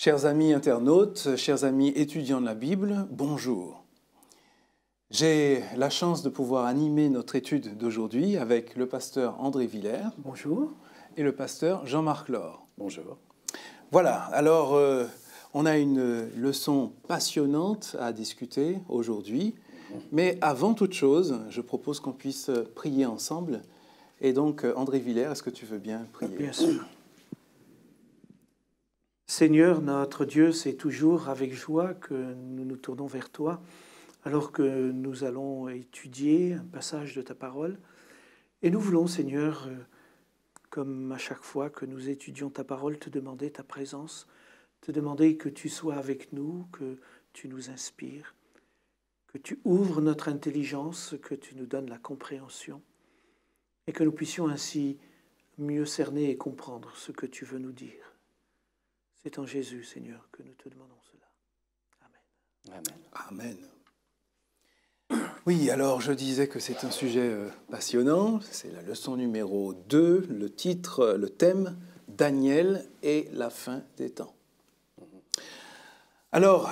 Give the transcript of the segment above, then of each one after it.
Chers amis internautes, chers amis étudiants de la Bible, bonjour. J'ai la chance de pouvoir animer notre étude d'aujourd'hui avec le pasteur André Villers. Bonjour. Et le pasteur Jean-Marc Laure. Bonjour. Voilà, alors on a une leçon passionnante à discuter aujourd'hui. Mais avant toute chose, je propose qu'on puisse prier ensemble. Et donc, André Villers, est-ce que tu veux bien prier? Bien sûr. Seigneur, notre Dieu, c'est toujours avec joie que nous nous tournons vers toi, alors que nous allons étudier un passage de ta parole. Et nous voulons, Seigneur, comme à chaque fois que nous étudions ta parole, te demander ta présence, te demander que tu sois avec nous, que tu nous inspires, que tu ouvres notre intelligence, que tu nous donnes la compréhension, et que nous puissions ainsi mieux cerner et comprendre ce que tu veux nous dire. C'est en Jésus, Seigneur, que nous te demandons cela. Amen. Amen. Oui, alors je disais que c'est un sujet passionnant. C'est la leçon numéro 2, le titre, le thème, Daniel et la fin des temps. Alors,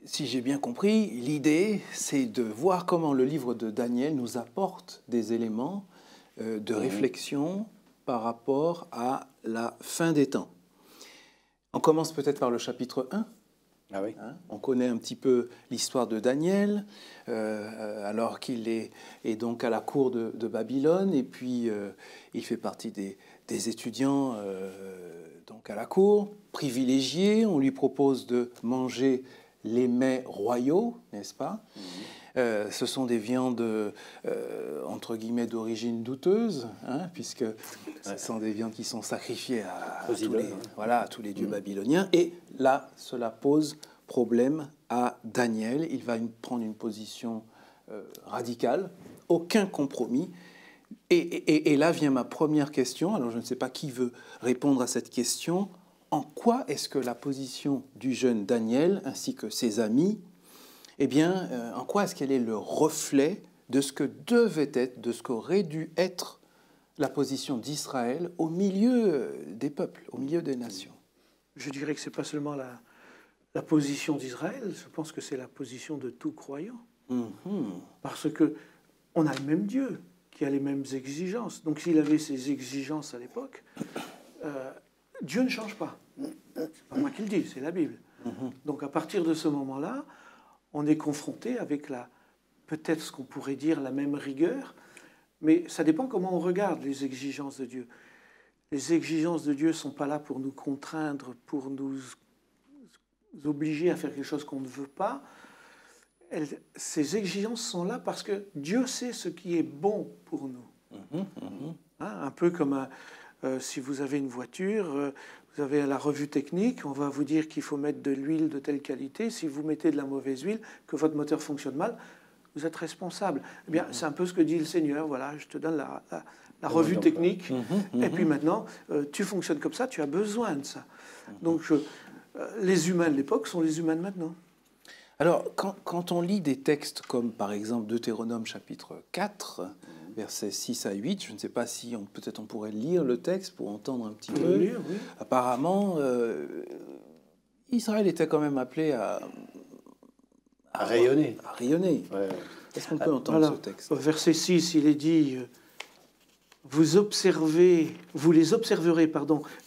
si j'ai bien compris, l'idée, c'est de voir comment le livre de Daniel nous apporte des éléments de réflexion par rapport à la fin des temps. On commence peut-être par le chapitre 1. Ah oui. On connaît un petit peu l'histoire de Daniel, alors qu'il est donc à la cour de Babylone, et puis il fait partie des étudiants donc à la cour, privilégiés. On lui propose de manger les mets royaux, n'est-ce pas? Ce sont des viandes, entre guillemets, d'origine douteuse, puisque ce sont des viandes qui sont sacrifiées à tous les dieux babyloniens. Et là, cela pose problème à Daniel. Il va prendre une position radicale, aucun compromis. Et là vient ma première question. Alors, je ne sais pas qui veut répondre à cette question. En quoi est-ce que la position du jeune Daniel, ainsi que ses amis, eh bien, en quoi est-ce qu'elle est le reflet de ce que devait être, de ce qu'aurait dû être la position d'Israël au milieu des peuples, au milieu des nations? Je dirais que ce n'est pas seulement la position d'Israël, je pense que c'est la position de tout croyant. Parce qu'on a le même Dieu qui a les mêmes exigences. Donc s'il avait ces exigences à l'époque, Dieu ne change pas. C'est pas moi qui le dis, c'est la Bible. Donc à partir de ce moment-là, on est confronté avec peut-être ce qu'on pourrait dire la même rigueur, mais ça dépend comment on regarde les exigences de Dieu. Les exigences de Dieu ne sont pas là pour nous contraindre, pour nous obliger à faire quelque chose qu'on ne veut pas. Ces exigences sont là parce que Dieu sait ce qui est bon pour nous. Un peu comme si vous avez une voiture, vous avez la revue technique, on va vous dire qu'il faut mettre de l'huile de telle qualité. Si vous mettez de la mauvaise huile, que votre moteur fonctionne mal, vous êtes responsable. Eh bien, c'est un peu ce que dit le Seigneur. Voilà, je te donne la revue technique. Et puis maintenant, tu fonctionnes comme ça, tu as besoin de ça. Donc, les humains de l'époque sont les humains de maintenant. Alors, quand on lit des textes comme, par exemple, Deutéronome chapitre 4, versets 6 à 8, je ne sais pas si peut-être on pourrait lire le texte pour entendre un petit peu. Lire, oui. Apparemment, Israël était quand même appelé à rayonner. À rayonner. Ouais. Est-ce qu'on peut entendre ce texte? Au verset 6, il est dit vous les observerez,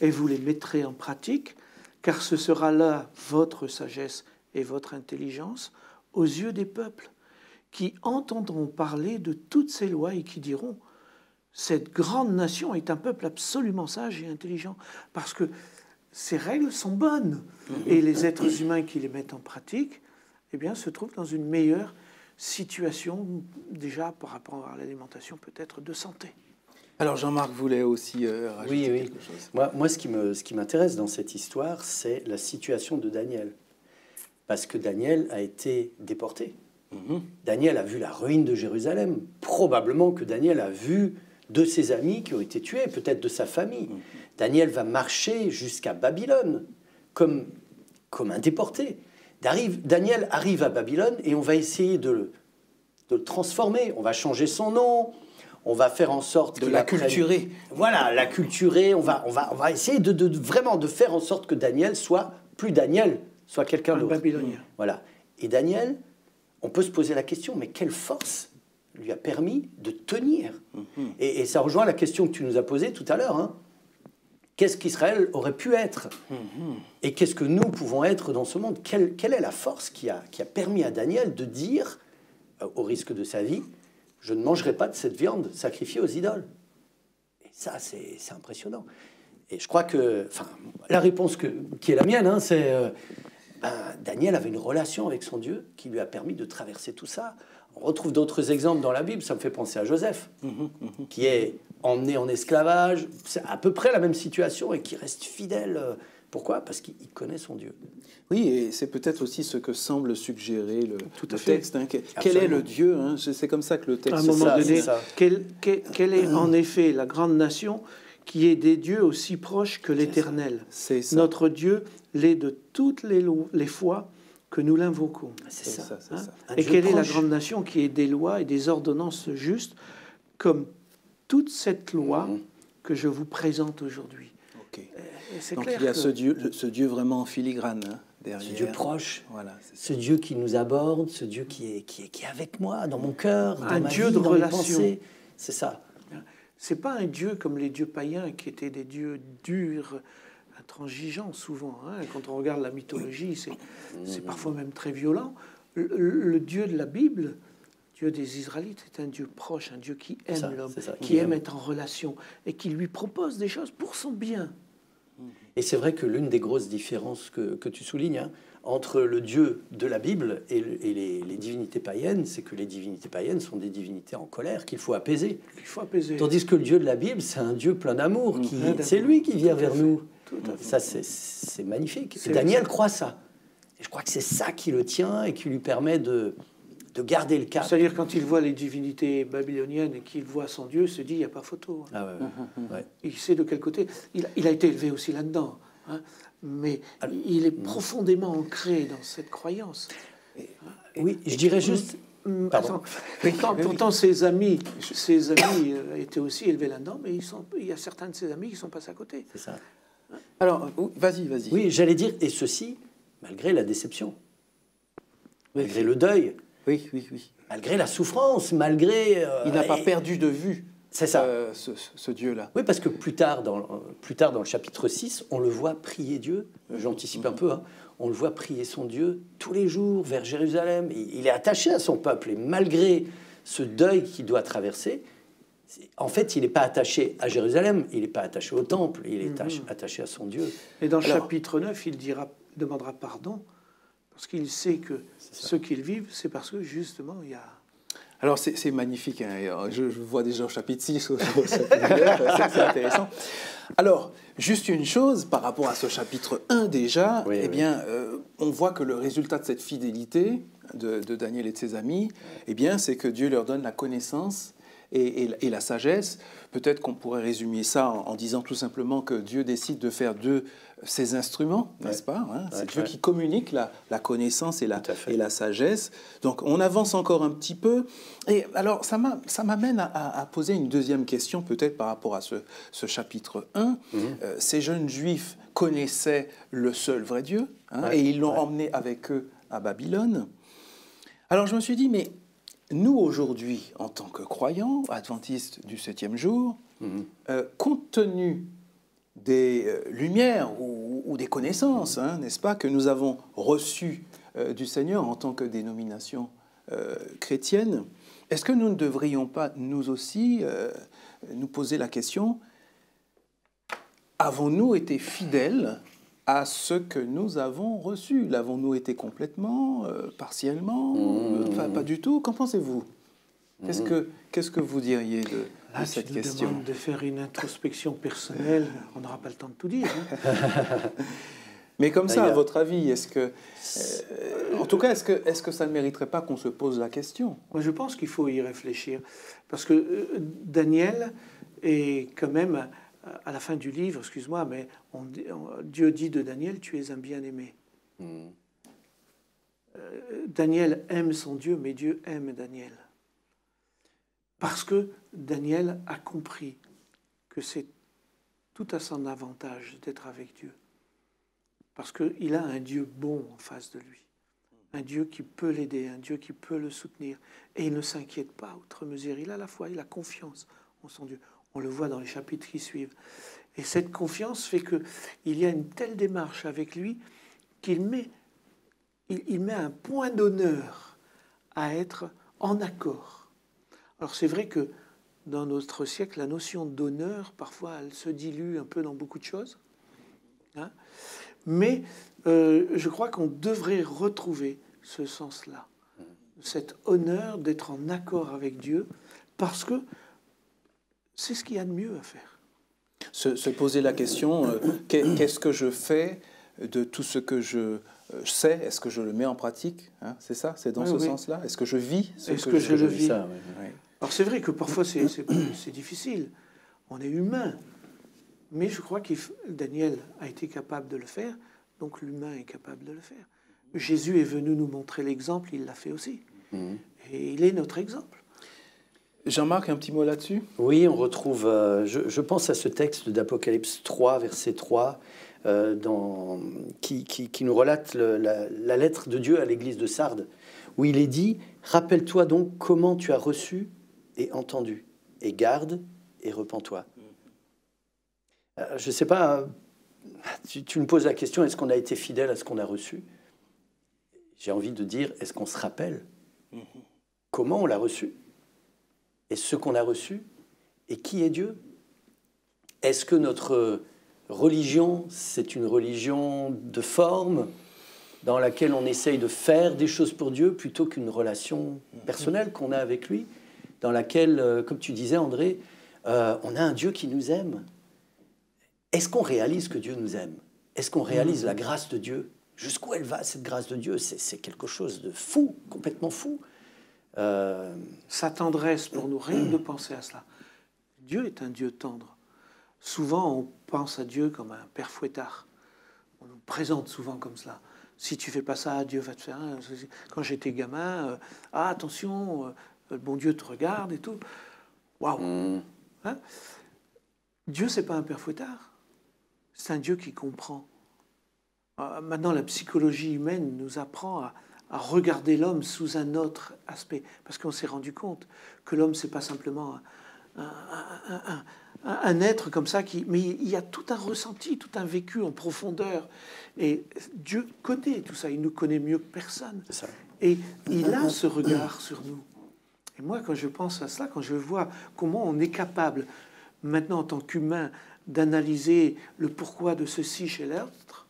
et vous les mettrez en pratique, car ce sera là votre sagesse et votre intelligence aux yeux des peuples, qui entendront parler de toutes ces lois et qui diront « Cette grande nation est un peuple absolument sage et intelligent, parce que ces règles sont bonnes. » Et les êtres humains qui les mettent en pratique, eh bien, se trouvent dans une meilleure situation, déjà par rapport à l'alimentation peut-être de santé. Alors Jean-Marc voulait aussi rajouter quelque chose. Moi, ce qui m'intéresse dans cette histoire, c'est la situation de Daniel. Parce que Daniel a été déporté. Daniel a vu la ruine de Jérusalem. Probablement que Daniel a vu de ses amis qui ont été tués, peut-être de sa famille. Daniel va marcher jusqu'à Babylone comme un déporté. Daniel arrive à Babylone et on va essayer de le transformer. On va changer son nom, on va faire en sorte de l'acculturer. Voilà, l'acculturer. On va essayer vraiment de faire en sorte que Daniel soit plus Daniel, soit quelqu'un d'autre. Babylonien. Voilà. Et Daniel, on peut se poser la question, mais quelle force lui a permis de tenir? Et ça rejoint la question que tu nous as posée tout à l'heure. Hein. Qu'est-ce qu'Israël aurait pu être? Et qu'est-ce que nous pouvons être dans ce monde? Quelle est la force qui a permis à Daniel de dire, au risque de sa vie, je ne mangerai pas de cette viande sacrifiée aux idoles? Et ça, c'est impressionnant. Et je crois que la réponse qui est la mienne, hein, c'est Daniel avait une relation avec son Dieu qui lui a permis de traverser tout ça. On retrouve d'autres exemples dans la Bible, ça me fait penser à Joseph, qui est emmené en esclavage, c'est à peu près la même situation et qui reste fidèle. Pourquoi? Parce qu'il connaît son Dieu. Oui, et c'est peut-être aussi ce que semble suggérer le texte. Hein. Quel est le Dieu, hein? C'est comme ça que le texte... À un moment donné, quelle est en effet la grande nation qui est des dieux aussi proches que l'Éternel? Notre Dieu l'est de toutes les fois que nous l'invoquons. C'est ça. Et quelle est la grande nation qui est des lois et des ordonnances justes, comme toute cette loi que je vous présente aujourd'hui. Okay. Donc il y a ce Dieu vraiment en filigrane, hein, derrière. Ce Dieu proche, voilà, ce Dieu qui nous aborde, ce Dieu qui est avec moi, dans mon cœur, dans ma Dieu vie, de dans relation. mes pensées. C'est ça. C'est pas un Dieu comme les dieux païens qui étaient des dieux durs, intransigeants souvent. Hein. Quand on regarde la mythologie, c'est parfois même très violent. Le Dieu de la Bible, Dieu des Israélites, est un Dieu proche, un Dieu qui aime l'homme, qui aime être en relation et qui lui propose des choses pour son bien. Et c'est vrai que l'une des grosses différences que tu soulignes, hein, entre le Dieu de la Bible et les divinités païennes, c'est que les divinités païennes sont des divinités en colère qu'il faut apaiser. Tandis que le Dieu de la Bible, c'est un Dieu plein d'amour. C'est lui qui vient vers nous. Ça, c'est magnifique. Et Daniel croit ça. Et je crois que c'est ça qui le tient et qui lui permet de garder le cap. C'est-à-dire quand il voit les divinités babyloniennes et qu'il voit son Dieu, il se dit, il n'y a pas photo. Ah ouais. Il sait de quel côté. Il a été élevé aussi là-dedans. Hein, mais il est profondément ancré dans cette croyance. Oui, je dirais juste... Pardon. Pourtant, ses amis étaient aussi élevés là-dedans, mais il y a certains de ses amis qui sont passés à côté. C'est ça. Alors, vas-y. Oui, j'allais dire, et ceci, malgré la déception, malgré le deuil, oui. malgré la souffrance, malgré... il n'a pas perdu de vue ce Dieu-là. Oui, parce que plus tard dans le chapitre 6, on le voit prier Dieu, j'anticipe un peu, hein, on le voit prier son Dieu tous les jours vers Jérusalem. Il est attaché à son peuple, et malgré ce deuil qu'il doit traverser, en fait, il n'est pas attaché à Jérusalem, il n'est pas attaché au temple, il est attaché à son Dieu. Et dans le chapitre 9, il demandera pardon, parce qu'il sait que ce qu'ils vivent, c'est parce que justement, il y a... Alors, c'est magnifique. Hein. Je vois déjà au chapitre 6, c'est intéressant. Alors, juste une chose, par rapport à ce chapitre 1 déjà, on voit que le résultat de cette fidélité de Daniel et de ses amis, c'est que Dieu leur donne la connaissance et la sagesse. Peut-être qu'on pourrait résumer ça en disant tout simplement que Dieu décide de faire de ses instruments, n'est-ce pas, hein? C'est Dieu qui communique la connaissance et la sagesse. Donc on avance encore un petit peu. Et alors ça m'amène à poser une deuxième question peut-être par rapport à ce chapitre 1. Ces jeunes Juifs connaissaient le seul vrai Dieu, hein, et ils l'ont emmené avec eux à Babylone. Alors je me suis dit, mais nous, aujourd'hui, en tant que croyants, adventistes du 7e jour, compte tenu des lumières ou des connaissances, hein, n'est-ce pas, que nous avons reçues du Seigneur en tant que dénomination chrétienne, est-ce que nous ne devrions pas, nous aussi, nous poser la question, avons-nous été fidèles à ce que nous avons reçu? L'avons-nous été complètement, partiellement, pas du tout? Qu'en pensez-vous? Qu'est-ce que vous diriez de cette question? Si nous demande de faire une introspection personnelle, on n'aura pas le temps de tout dire. Hein. Mais comme ça, à votre avis, est-ce que, en tout cas, est-ce que ça ne mériterait pas qu'on se pose la question? Moi, je pense qu'il faut y réfléchir, parce que Daniel est quand même à la fin du livre, excuse-moi, mais Dieu dit de Daniel, tu es un bien-aimé. Daniel aime son Dieu, mais Dieu aime Daniel. Parce que Daniel a compris que c'est tout à son avantage d'être avec Dieu. Parce qu'il a un Dieu bon en face de lui. Un Dieu qui peut l'aider, un Dieu qui peut le soutenir. Et il ne s'inquiète pas outre mesure. Il a la foi, il a confiance en son Dieu. On le voit dans les chapitres qui suivent. Et cette confiance fait qu'il y a une telle démarche avec lui qu'il met un point d'honneur à être en accord. Alors c'est vrai que dans notre siècle, la notion d'honneur, parfois, elle se dilue un peu dans beaucoup de choses. Hein, mais je crois qu'on devrait retrouver ce sens-là, cet honneur d'être en accord avec Dieu, parce que c'est ce qu'il y a de mieux à faire. Se poser la question, qu'est-ce que je fais de tout ce que je sais? Est-ce que je le mets en pratique, hein? C'est ça? C'est dans ce sens-là? Est-ce que je vis ce que je vis? Ça, oui. Alors c'est vrai que parfois c'est difficile, on est humain, mais je crois que Daniel a été capable de le faire, donc l'humain est capable de le faire. Jésus est venu nous montrer l'exemple, il l'a fait aussi, et il est notre exemple. Jean-Marc, un petit mot là-dessus? Oui, on retrouve, je pense à ce texte d'Apocalypse 3, verset 3, qui nous relate la lettre de Dieu à l'église de Sardes, où il est dit « Rappelle-toi donc comment tu as reçu et entendu, et garde et repens-toi. » Je ne sais pas, tu me poses la question, est-ce qu'on a été fidèle à ce qu'on a reçu? J'ai envie de dire, est-ce qu'on se rappelle comment on l'a reçu? Et ce qu'on a reçu? Et qui est Dieu? Est-ce que notre religion, c'est une religion de forme dans laquelle on essaye de faire des choses pour Dieu plutôt qu'une relation personnelle qu'on a avec lui, dans laquelle, comme tu disais André, on a un Dieu qui nous aime? Est-ce qu'on réalise que Dieu nous aime? Est-ce qu'on réalise la grâce de Dieu? Jusqu'où elle va, cette grâce de Dieu? C'est quelque chose de fou, complètement fou. Sa tendresse pour nous, rien de penser à cela. Dieu est un Dieu tendre. Souvent, on pense à Dieu comme un père fouettard. On nous présente souvent comme cela. Si tu fais pas ça, Dieu va te faire un... Quand j'étais gamin, attention, le bon Dieu te regarde et tout. Waouh! Hein? Dieu, c'est pas un père fouettard. C'est un Dieu qui comprend. Maintenant, la psychologie humaine nous apprend à regarder l'homme sous un autre aspect, parce qu'on s'est rendu compte que l'homme, c'est pas simplement un être comme ça, mais il y a tout un ressenti, tout un vécu en profondeur. Et Dieu connaît tout ça, il nous connaît mieux que personne. Et il a ce regard sur nous. Et moi, quand je pense à cela, quand je vois comment on est capable, maintenant en tant qu'humain, d'analyser le pourquoi de ceci chez l'autre,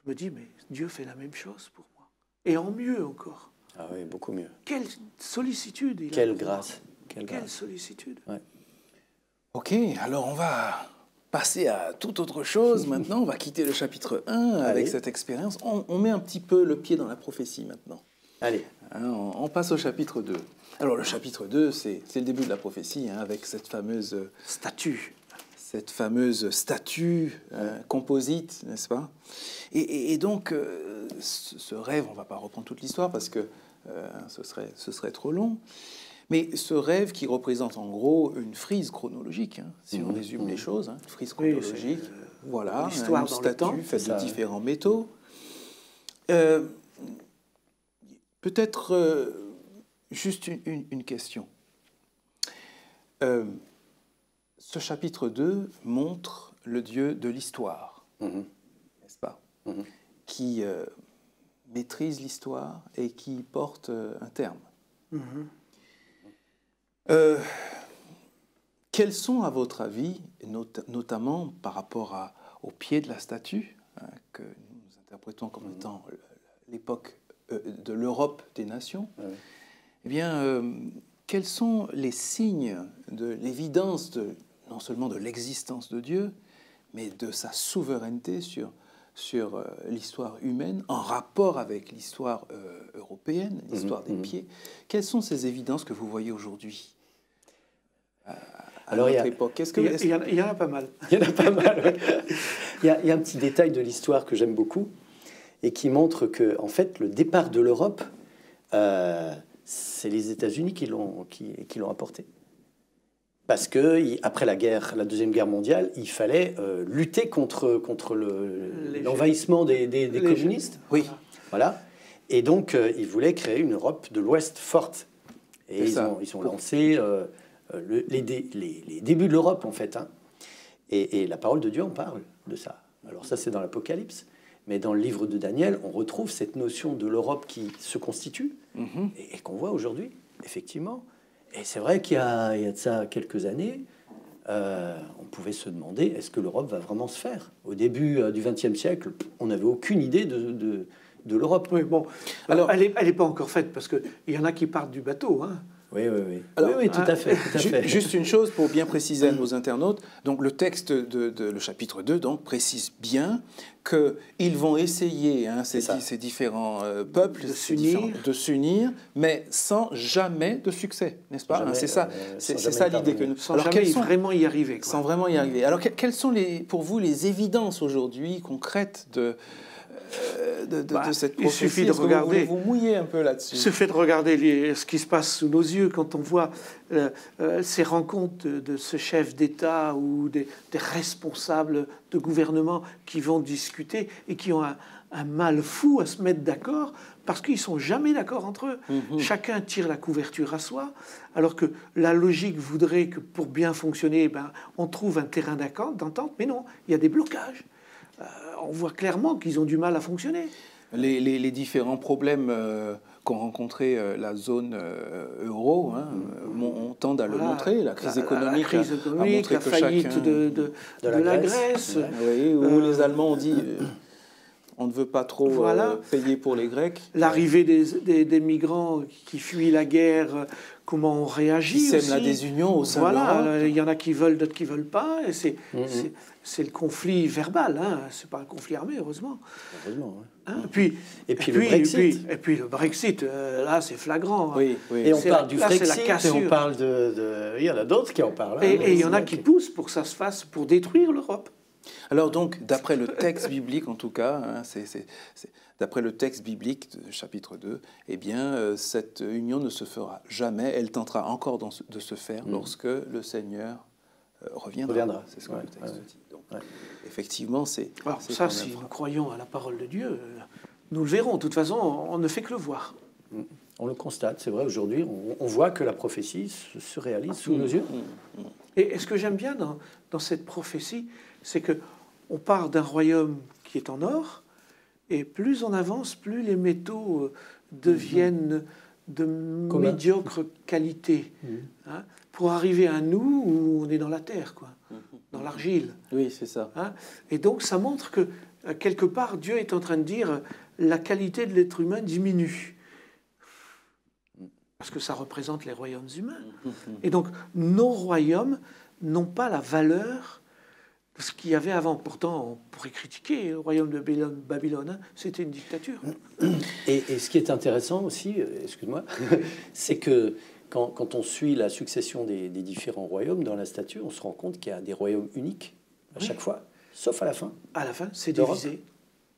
je me dis, mais Dieu fait la même chose pour moi. Et en mieux encore. Ah oui, beaucoup mieux. Quelle sollicitude il a. Quelle grâce. Quelle sollicitude. Ouais. Ok, alors on va passer à toute autre chose maintenant. On va quitter le chapitre 1 avec cette expérience. On met un petit peu le pied dans la prophétie maintenant. Allez. On passe au chapitre 2. Alors le chapitre 2, c'est le début de la prophétie, hein, avec cette fameuse statue. Cette fameuse statue composite, n'est-ce pas? Et donc, ce rêve, on ne va pas reprendre toute l'histoire parce que ce serait trop long, mais ce rêve qui représente en gros une frise chronologique, hein, si on résume les choses, hein, une frise chronologique, voilà, l'histoire une dans statue le temps, faite de différents métaux. Peut-être juste une question. Ce chapitre 2 montre le Dieu de l'histoire, n'est-ce pas? Qui maîtrise l'histoire et qui porte un terme. Quels sont, à votre avis, notamment par rapport au pied de la statue, hein, que nous interprétons comme étant l'époque de l'Europe des nations, eh bien, quels sont les signes de l'évidence non seulement de l'existence de Dieu, mais de sa souveraineté sur l'histoire humaine, en rapport avec l'histoire européenne, l'histoire des pieds? Quelles sont ces évidences que vous voyez aujourd'hui à notre époque? Il y en a pas mal. Il y en a pas mal, oui. Il y a un petit détail de l'histoire que j'aime beaucoup et qui montre que, en fait, le départ de l'Europe, c'est les États-Unis qui l'ont apporté. Parce que après la Deuxième Guerre mondiale, il fallait lutter contre l'envahissement des communistes. Oui. Voilà. Et donc, ils voulaient créer une Europe de l'Ouest forte. Et ils ont lancé les débuts de l'Europe, en fait. Hein. Et la parole de Dieu en parle de ça. Alors ça, c'est dans l'Apocalypse. Mais dans le livre de Daniel, on retrouve cette notion de l'Europe qui se constitue et qu'on voit aujourd'hui, effectivement. Et c'est vrai qu'il y a de ça quelques années, on pouvait se demander, est-ce que l'Europe va vraiment se faire? Au début du XXe siècle, on n'avait aucune idée de l'Europe. Oui, bon, alors elle n'est pas encore faite, parce qu'il y en a qui partent du bateau, hein. Oui. Alors, oui, tout à fait. Juste une chose pour bien préciser à nos internautes. Donc, le texte le chapitre 2 donc, précise bien qu'ils vont essayer, ces différents peuples, de s'unir, mais sans jamais de succès, n'est-ce pas? C'est ça l'idée que nous... Sans jamais vraiment y arriver. Sans vraiment y arriver. Alors, quelles sont pour vous les évidences aujourd'hui concrètes de cette prophétie? Il suffit de regarder. Vous mouillez un peu là-dessus. Il suffit de regarder ce qui se passe sous nos yeux quand on voit ces rencontres de ce chef d'État ou des responsables de gouvernement qui vont discuter et qui ont un mal fou à se mettre d'accord parce qu'ils sont jamais d'accord entre eux. Chacun tire la couverture à soi, alors que la logique voudrait que pour bien fonctionner, on trouve un terrain d'entente. Mais non, il y a des blocages. On voit clairement qu'ils ont du mal à fonctionner. Les différents problèmes qu'ont rencontré la zone euro, on tend à le montrer. La crise économique, la faillite de la Grèce. Oui, où les Allemands ont dit on ne veut pas trop payer pour les Grecs. L'arrivée des migrants qui fuient la guerre, comment on réagit aussi. Qui sème la désunion au sein de l'Europe. Il y en a qui veulent, d'autres qui ne veulent pas. Et c'est le conflit verbal, c'est pas un conflit armé, heureusement. Heureusement, oui. Et puis le Brexit. Et puis le Brexit, là, c'est flagrant. Oui. Et on parle du Brexit, et on parle il y en a d'autres qui en parlent. Et il y en a qui poussent pour que ça se fasse, pour détruire l'Europe. Alors donc, d'après le texte biblique en tout cas, d'après le texte biblique de chapitre 2, eh bien, cette union ne se fera jamais. Elle tentera encore de se faire lorsque le Seigneur reviendra. C'est ce que le texte dit. Donc, effectivement, c'est... Alors ça, si nous croyons à la parole de Dieu, nous le verrons. De toute façon, on ne fait que le voir. On le constate, c'est vrai, aujourd'hui, on voit que la prophétie se réalise sous nos yeux. Et ce que j'aime bien dans cette prophétie, c'est que on part d'un royaume qui est en or, et plus on avance, plus les métaux deviennent de médiocre qualité, pour arriver à nous où on est dans la terre, quoi, dans l'argile. Oui, c'est ça. Et donc ça montre que quelque part Dieu est en train de dire la qualité de l'être humain diminue. Parce que ça représente les royaumes humains. Et donc, nos royaumes n'ont pas la valeur de ce qu'il y avait avant. Pourtant, on pourrait critiquer le royaume de Babylone. C'était une dictature. Et ce qui est intéressant aussi, excuse-moi, c'est que quand on suit la succession des différents royaumes dans la statue, on se rend compte qu'il y a des royaumes uniques à chaque fois, sauf à la fin. À la fin, c'est divisé.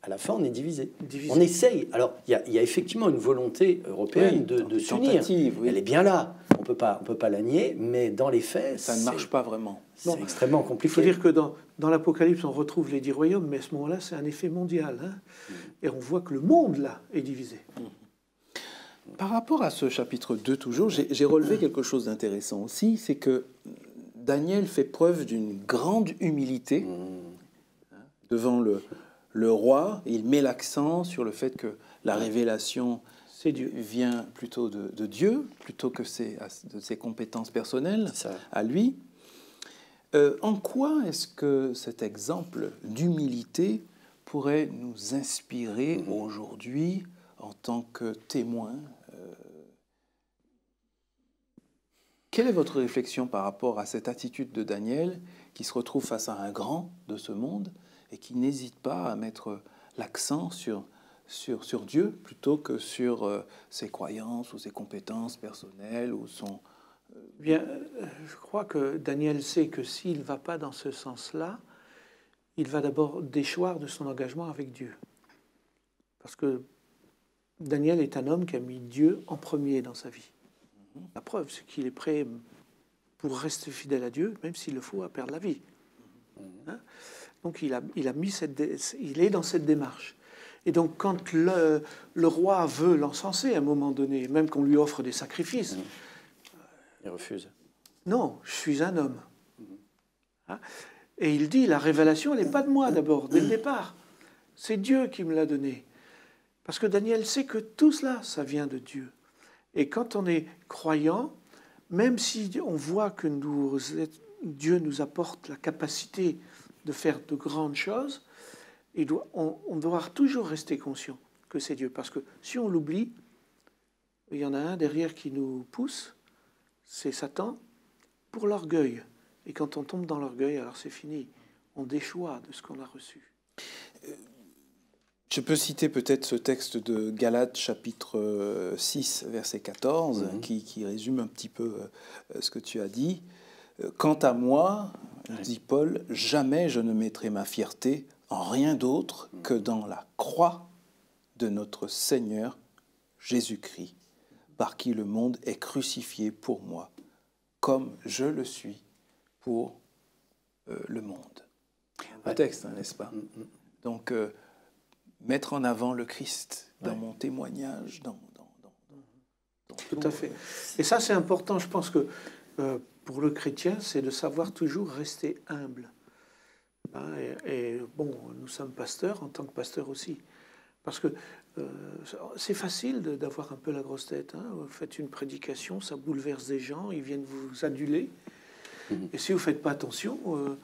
À la fin, on est divisé. On essaye. Alors, il y a effectivement une volonté européenne de s'unir. Oui. Elle est bien là. On peut pas la nier, mais dans les faits, ça ne marche pas vraiment. C'est extrêmement compliqué. Il faut dire que dans l'Apocalypse, on retrouve les 10 royaumes, mais à ce moment-là, c'est un effet mondial. Et on voit que le monde, là, est divisé. Par rapport à ce chapitre 2, toujours, j'ai relevé quelque chose d'intéressant aussi, c'est que Daniel fait preuve d'une grande humilité devant le roi. Il met l'accent sur le fait que la révélation vient plutôt de Dieu, plutôt que de ses compétences personnelles à lui. En quoi est-ce que cet exemple d'humilité pourrait nous inspirer aujourd'hui en tant que témoin? Quelle est votre réflexion par rapport à cette attitude de Daniel qui se retrouve face à un grand de ce monde et qui n'hésite pas à mettre l'accent sur Dieu plutôt que sur ses croyances ou ses compétences personnelles ou son... Bien, je crois que Daniel sait que s'il ne va pas dans ce sens-là, il va d'abord déchoir de son engagement avec Dieu. Parce que Daniel est un homme qui a mis Dieu en premier dans sa vie. La preuve, c'est qu'il est prêt pour rester fidèle à Dieu, même s'il le faut, à perdre la vie. Hein? Donc il est dans cette démarche. Et donc quand le roi veut l'encenser à un moment donné, même qu'on lui offre des sacrifices, il refuse. Non, je suis un homme. Hein? Et il dit, la révélation, elle n'est pas de moi d'abord, dès le départ. C'est Dieu qui me l'a donnée. Parce que Daniel sait que tout cela, ça vient de Dieu. Et quand on est croyant, même si on voit que Dieu nous apporte la capacité de faire de grandes choses, on doit toujours rester conscient que c'est Dieu. Parce que si on l'oublie, il y en a un derrière qui nous pousse, c'est Satan, pour l'orgueil. Et quand on tombe dans l'orgueil, alors c'est fini. On déchoit de ce qu'on a reçu. Je peux citer peut-être ce texte de Galates, chapitre 6, verset 14, qui résume un petit peu ce que tu as dit. « Quant à moi, dit Paul, jamais je ne mettrai ma fierté en rien d'autre que dans la croix de notre Seigneur Jésus-Christ, par qui le monde est crucifié pour moi, comme je le suis pour le monde. » Un texte, hein, n'est-ce pas? Donc, mettre en avant le Christ dans mon témoignage, dans tout à fait. Et ça, c'est important. Je pense que pour le chrétien, c'est de savoir toujours rester humble. Hein, et bon, nous sommes pasteurs, en tant que pasteurs aussi. Parce que c'est facile d'avoir un peu la grosse tête. Hein. Vous faites une prédication, ça bouleverse des gens, ils viennent vous aduler. Et si vous ne faites pas attention, vous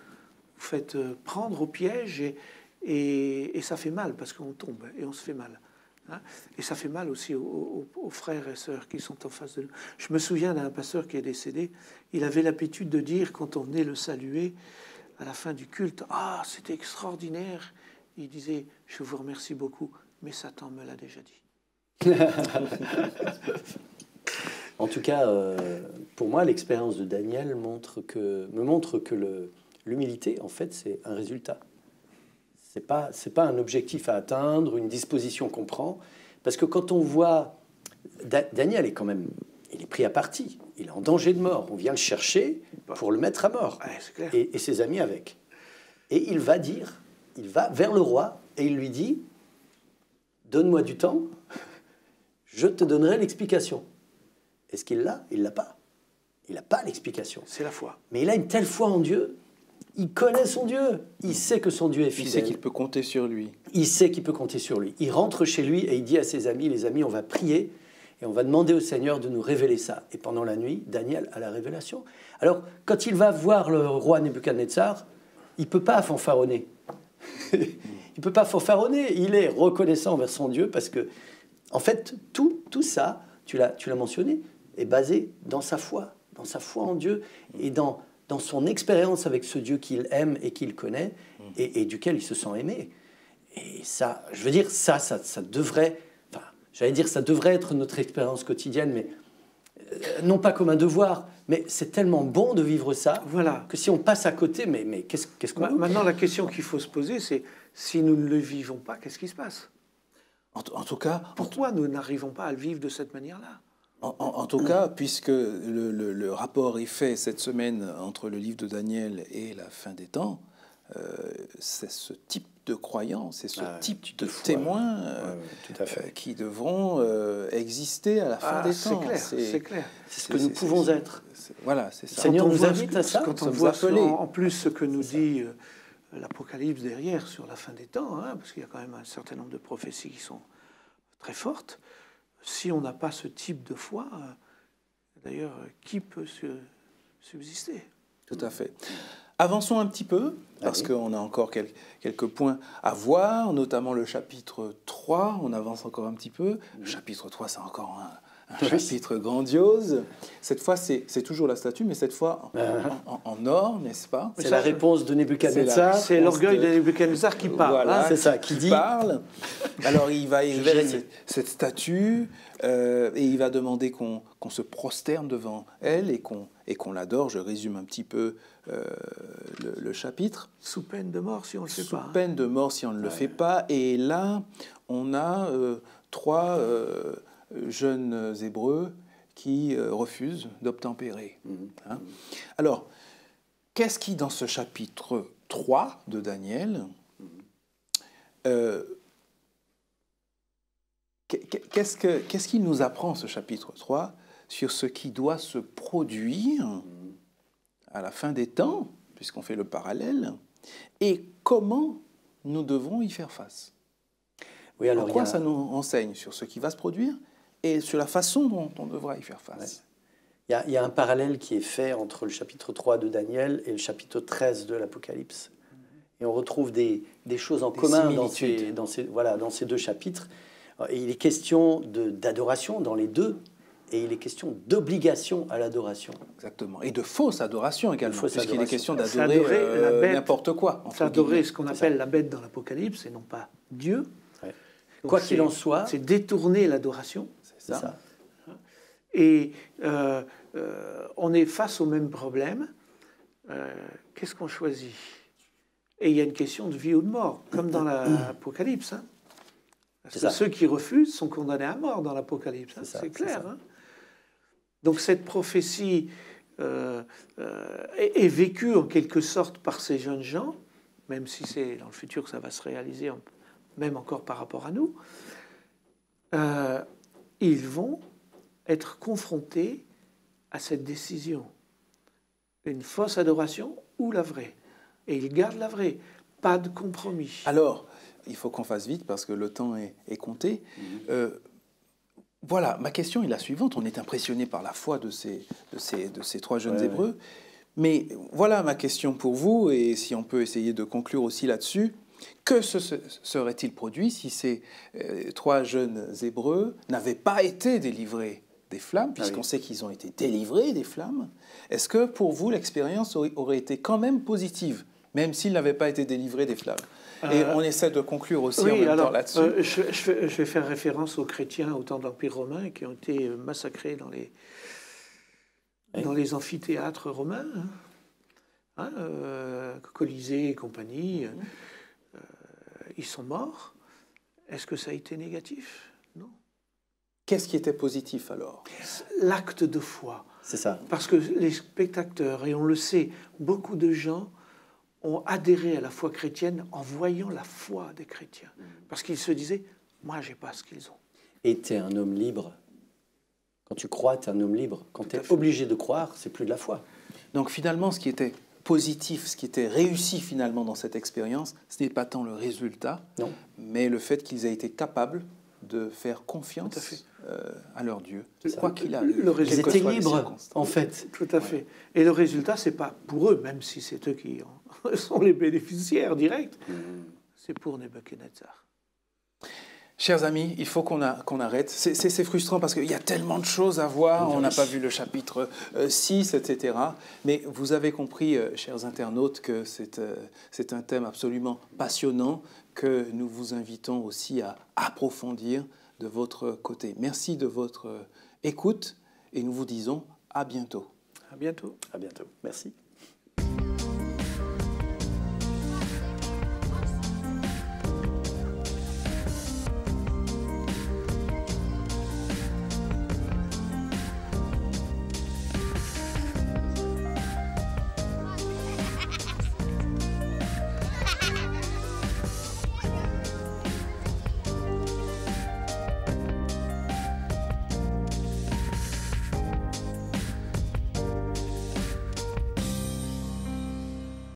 faites prendre au piège et ça fait mal parce qu'on tombe et on se fait mal. Hein. Et ça fait mal aussi aux frères et sœurs qui sont en face de nous. Je me souviens d'un pasteur qui est décédé, il avait l'habitude de dire, quand on venait le saluer, à la fin du culte, « Ah, c'était extraordinaire !» Il disait, « Je vous remercie beaucoup, mais Satan me l'a déjà dit. » En tout cas, pour moi, l'expérience de Daniel me montre que l'humilité, en fait, c'est un résultat. C'est pas un objectif à atteindre, une disposition qu'on prend. Parce que quand on voit... Daniel est quand même... Il est pris à partie. Il est en danger de mort. On vient le chercher pour le mettre à mort. Ouais, c'est clair. Et ses amis avec. Et il va vers le roi et il lui dit, « Donne-moi du temps, je te donnerai l'explication. » Est-ce qu'il l'a? Il ne l'a pas. Il n'a pas l'explication. C'est la foi. Mais il a une telle foi en Dieu. Il connaît son Dieu. Il sait que son Dieu est fidèle. Il sait qu'il peut compter sur lui. Il sait qu'il peut compter sur lui. Il rentre chez lui et il dit à ses amis, les amis, on va prier et on va demander au Seigneur de nous révéler ça. Et pendant la nuit, Daniel a la révélation. Alors, quand il va voir le roi Nebuchadnezzar, il ne peut pas fanfaronner. Il ne peut pas fanfaronner. Il est reconnaissant envers son Dieu parce que, en fait, tout ça, tu l'as mentionné, est basé dans sa foi en Dieu et dans son expérience avec ce Dieu qu'il aime et qu'il connaît et duquel il se sent aimé. Et ça, je veux dire, ça devrait, enfin, j'allais dire, ça devrait être notre expérience quotidienne, mais non pas comme un devoir, mais c'est tellement bon de vivre ça, voilà, que si on passe à côté, mais qu'est-ce qu'on... Maintenant, la question qu'il faut se poser, c'est si nous ne le vivons pas, qu'est-ce qui se passe? En tout cas... Pourquoi nous n'arrivons pas à le vivre de cette manière-là? En tout cas, puisque le rapport est fait cette semaine entre le livre de Daniel et la fin des temps, c'est ce type de croyants, c'est ce type de témoins qui devront exister à la fin des temps. C'est clair. C'est ce que nous pouvons être. Voilà, c'est ça. Seigneur nous invite à ça. Quand on voit en plus ce que nous dit l'Apocalypse derrière sur la fin des temps, hein, parce qu'il y a quand même un certain nombre de prophéties qui sont très fortes. Si on n'a pas ce type de foi, d'ailleurs, qui peut subsister? Tout à fait. Avançons un petit peu, parce qu'on a encore quelques points à voir, notamment le chapitre 3. On avance encore un petit peu. Le chapitre 3, c'est encore chapitre grandiose. Cette fois, c'est toujours la statue, mais cette fois en or, n'est-ce pas? C'est la réponse de Nebuchadnezzar. C'est l'orgueil de Nebuchadnezzar qui parle. Voilà, c'est ça, qui dit. Parle. Alors, il va ériger cette statue et il va demander qu'on se prosterne devant elle et qu'on l'adore. Je résume un petit peu le chapitre. Sous peine de mort si on ne le fait pas. Sous peine de mort si on ne le fait pas. Et là, on a 3 jeunes Hébreux qui refusent d'obtempérer. Hein? Alors, qu'est-ce qui, dans ce chapitre 3 de Daniel, qu'est-ce qu'il nous apprend, ce chapitre 3, sur ce qui doit se produire à la fin des temps, puisqu'on fait le parallèle, et comment nous devons y faire face? Oui, alors, quoi ça nous enseigne sur ce qui va se produire et sur la façon dont on devra y faire face? Il y a un parallèle qui est fait entre le chapitre 3 de Daniel et le chapitre 13 de l'Apocalypse. Et on retrouve des choses en commun dans ces 2 chapitres. Et il est question d'adoration dans les 2, et il est question d'obligation à l'adoration. Exactement. Et de fausse adoration également, puisqu'il est question d'adorer n'importe quoi. D'adorer ce qu'on appelle la bête dans l'Apocalypse, et non pas Dieu. Ouais. Quoi qu'il en soit... C'est détourner l'adoration. C'est ça. Et on est face au même problème. Qu'est-ce qu'on choisit? Et il y a une question de vie ou de mort, comme dans l'Apocalypse. Hein. Parce que ceux qui refusent sont condamnés à mort dans l'Apocalypse. Hein. C'est clair. Hein. Donc cette prophétie est vécue en quelque sorte par ces jeunes gens, même si c'est dans le futur que ça va se réaliser, même encore par rapport à nous. Ils vont être confrontés à cette décision. Une fausse adoration ou la vraie. Et ils gardent la vraie. Pas de compromis. Alors, il faut qu'on fasse vite parce que le temps est compté. Voilà, ma question est la suivante. On est impressionné par la foi de ces 3 jeunes Hébreux. Mais voilà ma question pour vous, et si on peut essayer de conclure aussi là-dessus. Que serait-il produit si ces 3 jeunes Hébreux n'avaient pas été délivrés des flammes, puisqu'on sait qu'ils ont été délivrés des flammes? Est-ce que pour vous, l'expérience aurait été quand même positive, même s'ils n'avaient pas été délivrés des flammes? Et on essaie de conclure aussi en même temps là-dessus. Je vais faire référence aux chrétiens au temps de l'Empire romain qui ont été massacrés dans les amphithéâtres romains, Colisée et compagnie. Ils sont morts. Est-ce que ça a été négatif? Non. Qu'est-ce qui était positif alors? L'acte de foi. C'est ça. Parce que les spectateurs, et on le sait, beaucoup de gens ont adhéré à la foi chrétienne en voyant la foi des chrétiens. Parce qu'ils se disaient, moi, je n'ai pas ce qu'ils ont. Et tu es un homme libre. Quand tu crois, tu es un homme libre. Quand tu es obligé de croire, c'est plus de la foi. Donc finalement, ce qui était positif, ce qui était réussi finalement dans cette expérience, ce n'est pas tant le résultat, mais le fait qu'ils aient été capables de faire confiance à leur Dieu. Quoi qu'il arrive. Ils étaient libres, en fait. Tout à fait. Et le résultat, ce n'est pas pour eux, même si c'est eux qui sont les bénéficiaires directs, c'est pour Nebuchadnezzar. Chers amis, il faut qu'on arrête. C'est frustrant parce qu'il y a tellement de choses à voir. On n'a pas vu le chapitre 6, etc. Mais vous avez compris, chers internautes, que c'est un thème absolument passionnant que nous vous invitons aussi à approfondir de votre côté. Merci de votre écoute et nous vous disons à bientôt. À bientôt. À bientôt. Merci.